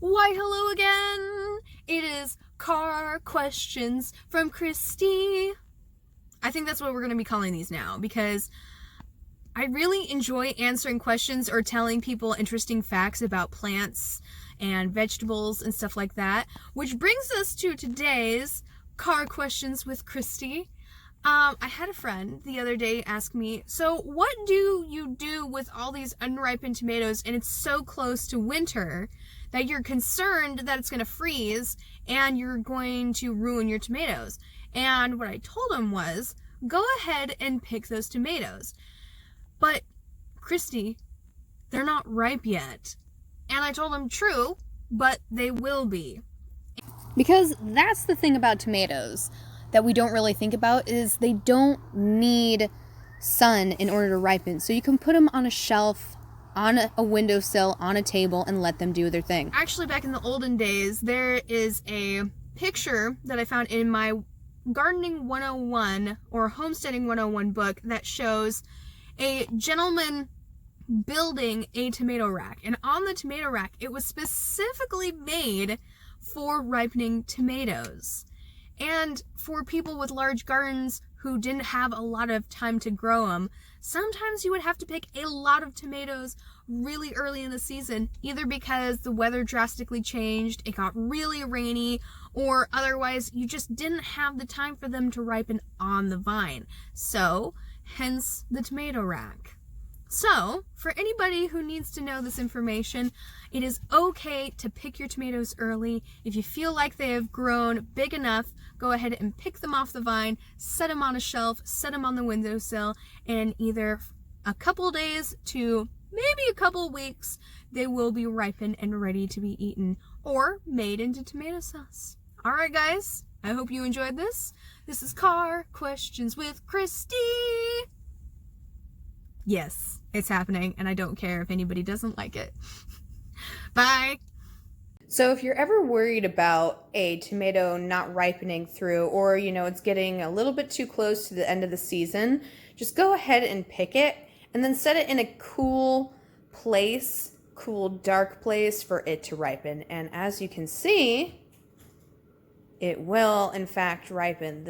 Why, hello again! It is Car Questions from Christy. I think that's what we're going to be calling these now because I really enjoy answering questions or telling people interesting facts about plants and vegetables and stuff like that. Which brings us to today's Car Questions with Christy. I had a friend the other day ask me, so what do you do with all these unripened tomatoes and it's so close to winter that you're concerned that it's going to freeze and you're going to ruin your tomatoes? And what I told him was, go ahead and pick those tomatoes. But, Christy, they're not ripe yet. And I told him, true, but they will be. Because that's the thing about tomatoes that we don't really think about, is they don't need sun in order to ripen. So you can put them on a shelf, on a windowsill, on a table, and let them do their thing. Actually, back in the olden days, there is a picture that I found in my Gardening 101 or Homesteading 101 book that shows a gentleman building a tomato rack. And on the tomato rack, it was specifically made for ripening tomatoes. And for people with large gardens who didn't have a lot of time to grow them, sometimes you would have to pick a lot of tomatoes really early in the season, either because the weather drastically changed, it got really rainy, or otherwise you just didn't have the time for them to ripen on the vine. So, hence the tomato rack. So, for anybody who needs to know this information, it is okay to pick your tomatoes early. If you feel like they have grown big enough, go ahead and pick them off the vine, set them on a shelf, set them on the windowsill, and either a couple days to maybe a couple weeks, they will be ripened and ready to be eaten or made into tomato sauce. Alright guys, I hope you enjoyed this. This is Car Questions with Christy. Yes, it's happening, and I don't care if anybody doesn't like it. Bye! So if you're ever worried about a tomato not ripening through, or it's getting a little bit too close to the end of the season, just go ahead and pick it and then set it in a cool place, cool dark place for it to ripen. And as you can see, it will in fact ripen.